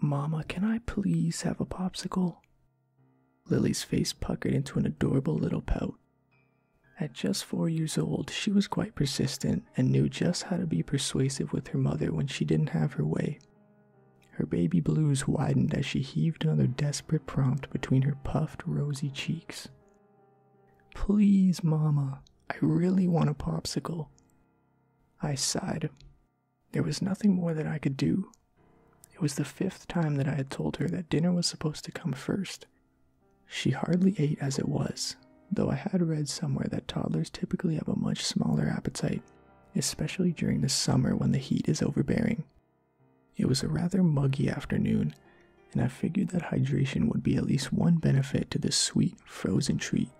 Mama, can I please have a popsicle? Lily's face puckered into an adorable little pout. At just 4 years old, she was quite persistent and knew just how to be persuasive with her mother when she didn't have her way. Her baby blues widened as she heaved another desperate prompt between her puffed, rosy cheeks. Please, Mama, I really want a popsicle. I sighed. There was nothing more that I could do. It was the 5th time that I had told her that dinner was supposed to come first. She hardly ate as it was, though I had read somewhere that toddlers typically have a much smaller appetite, especially during the summer when the heat is overbearing. It was a rather muggy afternoon, and I figured that hydration would be at least one benefit to this sweet, frozen treat.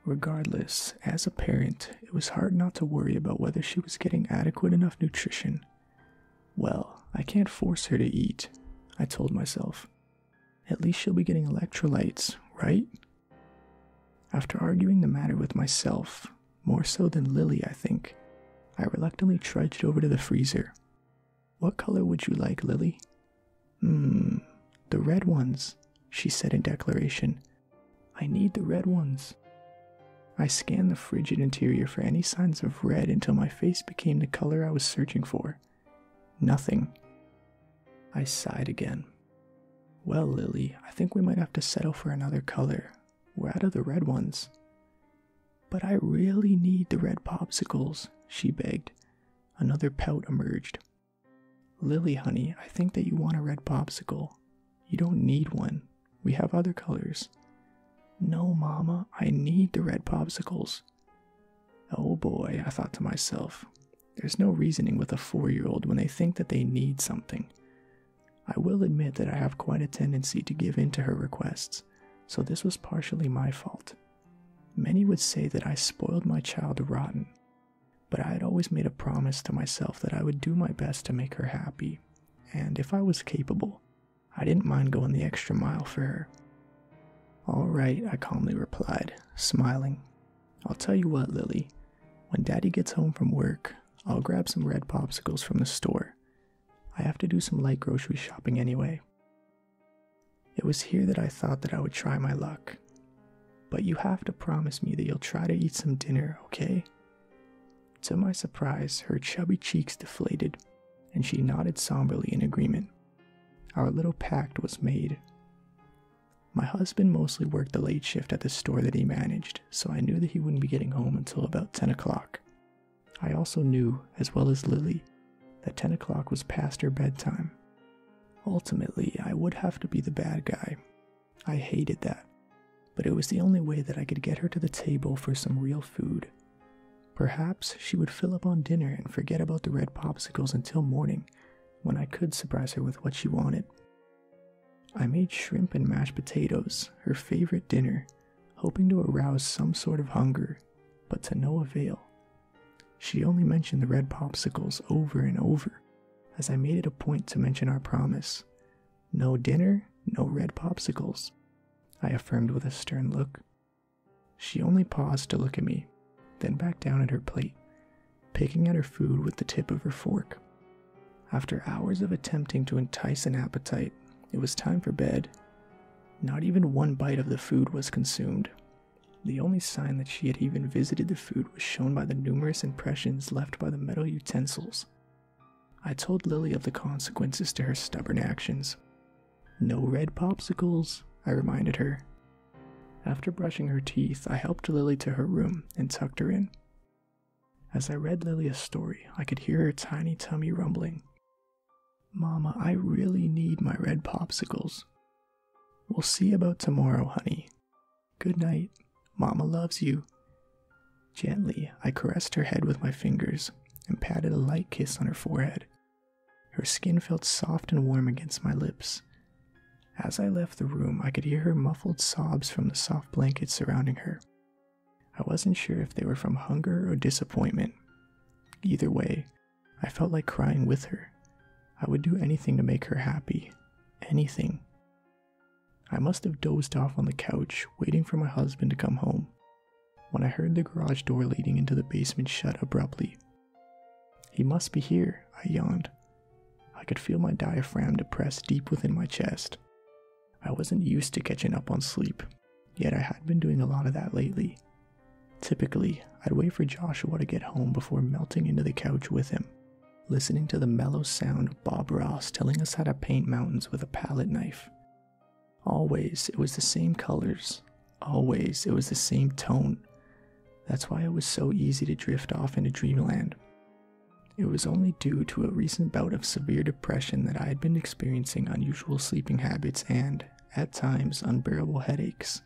Regardless, as a parent, it was hard not to worry about whether she was getting adequate enough nutrition. Well, I can't force her to eat, I told myself. At least she'll be getting electrolytes, right? After arguing the matter with myself, more so than Lily, I think, I reluctantly trudged over to the freezer. What color would you like, Lily? The red ones, she said in declaration. I need the red ones. I scanned the frigid interior for any signs of red until my face became the color I was searching for. Nothing. I sighed again. Well, Lily, I think we might have to settle for another color. We're out of the red ones. But I really need the red popsicles, she begged. Another pout emerged. Lily, honey, I think that you want a red popsicle. You don't need one. We have other colors. No, Mama, I need the red popsicles. Oh boy, I thought to myself. There's no reasoning with a 4-year-old when they think that they need something. I will admit that I have quite a tendency to give in to her requests, so this was partially my fault. Many would say that I spoiled my child rotten, but I had always made a promise to myself that I would do my best to make her happy, and if I was capable, I didn't mind going the extra mile for her. All right, I calmly replied, smiling. I'll tell you what, Lily, when Daddy gets home from work, I'll grab some red popsicles from the store. I have to do some light grocery shopping anyway. It was here that I thought that I would try my luck. But you have to promise me that you'll try to eat some dinner, okay? To my surprise, her chubby cheeks deflated, and she nodded somberly in agreement. Our little pact was made. My husband mostly worked the late shift at the store that he managed, so I knew that he wouldn't be getting home until about 10 o'clock. I also knew, as well as Lily, that 10 o'clock was past her bedtime. Ultimately, I would have to be the bad guy. I hated that, but it was the only way that I could get her to the table for some real food. Perhaps she would fill up on dinner and forget about the red popsicles until morning, when I could surprise her with what she wanted. I made shrimp and mashed potatoes, her favorite dinner, hoping to arouse some sort of hunger, but to no avail. She only mentioned the red popsicles over and over, as I made it a point to mention our promise. No dinner, no red popsicles, I affirmed with a stern look. She only paused to look at me, then back down at her plate, picking at her food with the tip of her fork. After hours of attempting to entice an appetite, it was time for bed. Not even one bite of the food was consumed. The only sign that she had even visited the food was shown by the numerous impressions left by the metal utensils. I told Lily of the consequences to her stubborn actions. No red popsicles, I reminded her. After brushing her teeth, I helped Lily to her room and tucked her in. As I read Lily a story, I could hear her tiny tummy rumbling. Mama, I really need my red popsicles. We'll see about tomorrow, honey. Good night. Mama loves you. Gently, I caressed her head with my fingers and patted a light kiss on her forehead. Her skin felt soft and warm against my lips. As I left the room, I could hear her muffled sobs from the soft blankets surrounding her. I wasn't sure if they were from hunger or disappointment. Either way, I felt like crying with her. I would do anything to make her happy. Anything. I must have dozed off on the couch, waiting for my husband to come home, when I heard the garage door leading into the basement shut abruptly. He must be here, I yawned. I could feel my diaphragm depressed deep within my chest. I wasn't used to catching up on sleep, yet I had been doing a lot of that lately. Typically, I'd wait for Joshua to get home before melting into the couch with him, listening to the mellow sound of Bob Ross telling us how to paint mountains with a palette knife. Always, it was the same colors. Always, it was the same tone. That's why it was so easy to drift off into dreamland. It was only due to a recent bout of severe depression that I had been experiencing unusual sleeping habits and, at times, unbearable headaches.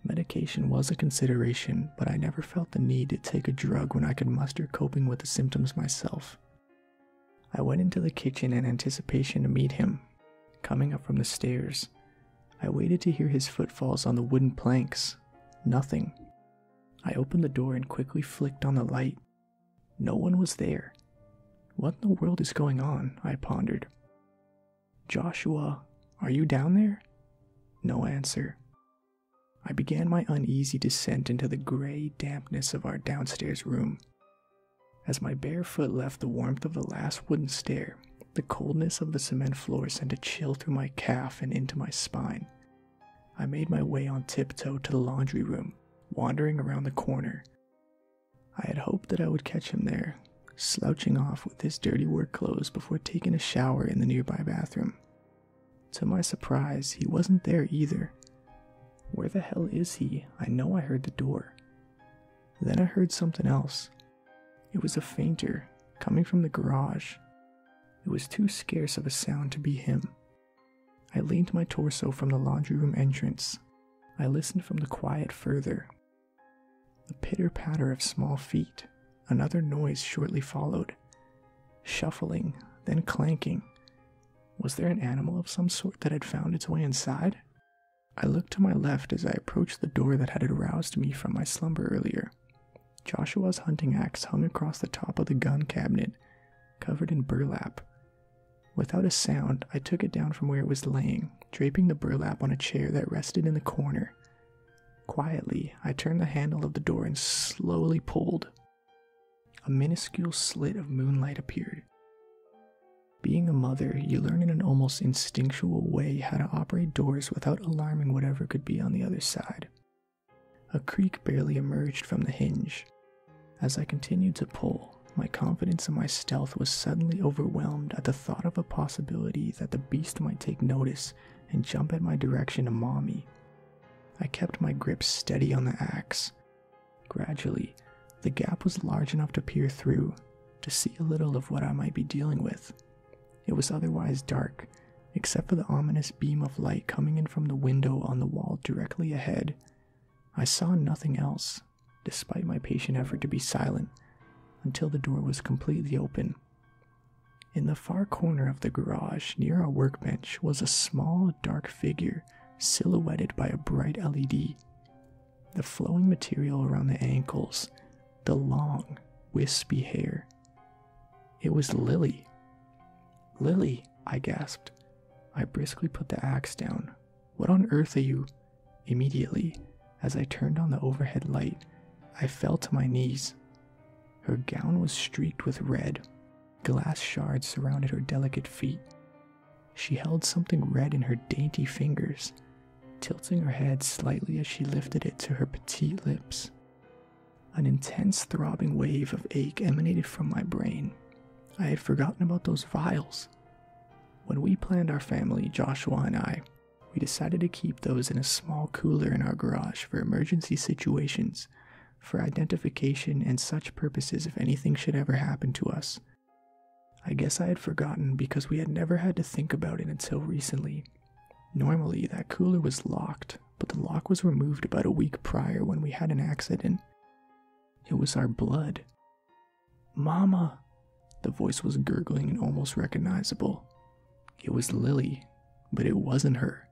Medication was a consideration, but I never felt the need to take a drug when I could muster coping with the symptoms myself. I went into the kitchen in anticipation to meet him. Coming up from the stairs, I waited to hear his footfalls on the wooden planks. Nothing. I opened the door and quickly flicked on the light. No one was there. What in the world is going on? I pondered. Joshua, are you down there? No answer. I began my uneasy descent into the gray dampness of our downstairs room. As my bare foot left the warmth of the last wooden stair, the coldness of the cement floor sent a chill through my calf and into my spine. I made my way on tiptoe to the laundry room, wandering around the corner. I had hoped that I would catch him there, slouching off with his dirty work clothes before taking a shower in the nearby bathroom. To my surprise, he wasn't there either. Where the hell is he? I know I heard the door. Then I heard something else. It was a fainter, coming from the garage. It was too scarce of a sound to be him. I leaned my torso from the laundry room entrance. I listened from the quiet further. The pitter-patter of small feet. Another noise shortly followed. Shuffling, then clanking. Was there an animal of some sort that had found its way inside? I looked to my left as I approached the door that had aroused me from my slumber earlier. Joshua's hunting axe hung across the top of the gun cabinet, covered in burlap. Without a sound, I took it down from where it was laying, draping the burlap on a chair that rested in the corner. Quietly, I turned the handle of the door and slowly pulled. A minuscule slit of moonlight appeared. Being a mother, you learn in an almost instinctual way how to operate doors without alarming whatever could be on the other side. A creak barely emerged from the hinge. As I continued to pull, my confidence in my stealth was suddenly overwhelmed at the thought of a possibility that the beast might take notice and jump at my direction to maw me. I kept my grip steady on the axe. Gradually, the gap was large enough to peer through, to see a little of what I might be dealing with. It was otherwise dark, except for the ominous beam of light coming in from the window on the wall directly ahead. I saw nothing else, despite my patient effort to be silent, until the door was completely open. In the far corner of the garage, near our workbench, was a small, dark figure, silhouetted by a bright LED. The flowing material around the ankles, the long, wispy hair. It was Lily. Lily, I gasped. I briskly put the axe down. What on earth are you? Immediately, as I turned on the overhead light, I fell to my knees. Her gown was streaked with red. Glass shards surrounded her delicate feet. She held something red in her dainty fingers, tilting her head slightly as she lifted it to her petite lips. An intense throbbing wave of ache emanated from my brain. I had forgotten about those vials. When we planned our family, Joshua and I, we decided to keep those in a small cooler in our garage for emergency situations, for identification and such purposes if anything should ever happen to us. I guess I had forgotten because we had never had to think about it until recently. Normally, that cooler was locked, but the lock was removed about a week prior when we had an accident. It was our blood. Mama! The voice was gurgling and almost recognizable. It was Lily, but it wasn't her.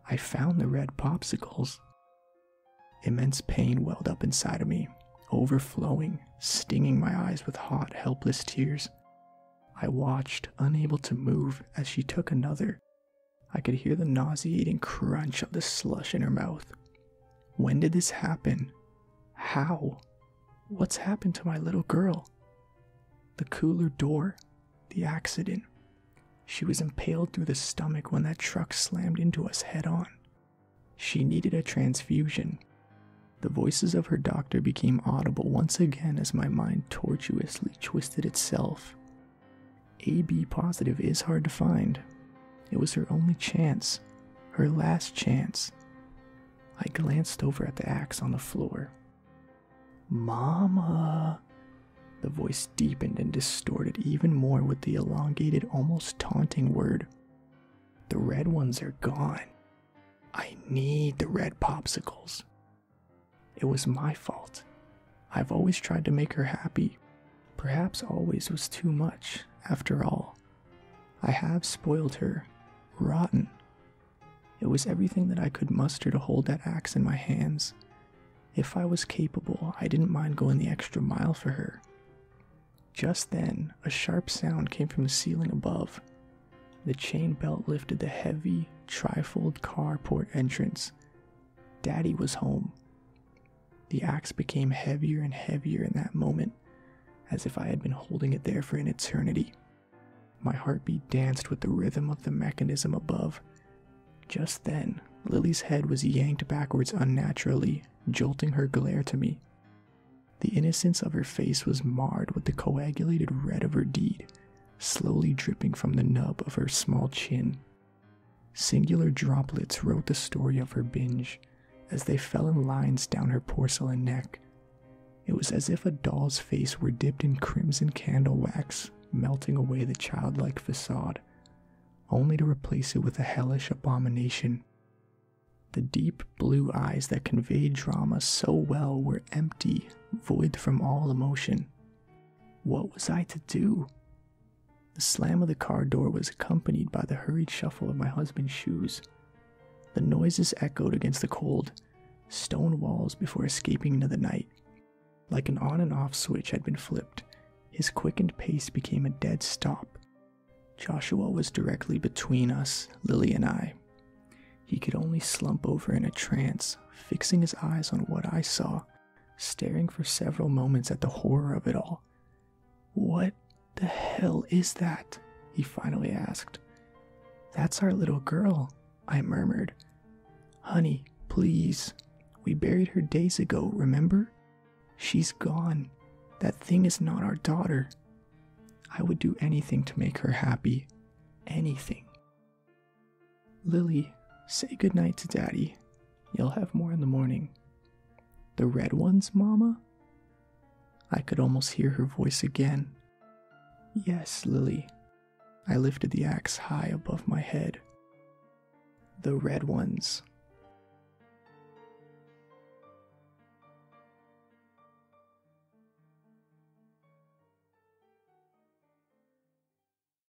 I found the red popsicles. Immense pain welled up inside of me, overflowing, stinging my eyes with hot, helpless tears. I watched, unable to move, as she took another. I could hear the nauseating crunch of the slush in her mouth. When did this happen? How? What's happened to my little girl? The cooler door, the accident, She was impaled through the stomach when that truck slammed into us head on. She needed a transfusion. The voices of her doctor became audible once again as my mind tortuously twisted itself. AB positive is hard to find. It was her only chance, her last chance. I glanced over at the axe on the floor. "Mama." The voice deepened and distorted even more with the elongated, almost taunting word. "The red ones are gone. I need the red popsicles." It was my fault. I've always tried to make her happy. Perhaps always was too much, after all. I have spoiled her. Rotten. It was everything that I could muster to hold that axe in my hands. If I was capable, I didn't mind going the extra mile for her. Just then, a sharp sound came from the ceiling above. The chain belt lifted the heavy, trifold carport entrance. Daddy was home. The axe became heavier and heavier in that moment, as if I had been holding it there for an eternity. My heartbeat danced with the rhythm of the mechanism above. Just then, Lily's head was yanked backwards unnaturally, jolting her glare to me. The innocence of her face was marred with the coagulated red of her deed, slowly dripping from the nub of her small chin. Singular droplets wrote the story of her binge, as they fell in lines down her porcelain neck. It was as if a doll's face were dipped in crimson candle wax, melting away the childlike facade, only to replace it with a hellish abomination. The deep blue eyes that conveyed drama so well were empty, void from all emotion. What was I to do? The slam of the car door was accompanied by the hurried shuffle of my husband's shoes. The noises echoed against the cold, stone walls before escaping into the night. Like an on and off switch had been flipped, his quickened pace became a dead stop. Joshua was directly between us, Lily and I. He could only slump over in a trance, fixing his eyes on what I saw, staring for several moments at the horror of it all. "What the hell is that?" he finally asked. "That's our little girl," I murmured. "Honey, please. We buried her days ago, remember? She's gone. That thing is not our daughter. I would do anything to make her happy. Anything." "Lily, say goodnight to Daddy. You'll have more in the morning." "The red ones, Mama?" I could almost hear her voice again. "Yes, Lily." I lifted the axe high above my head. "The red ones."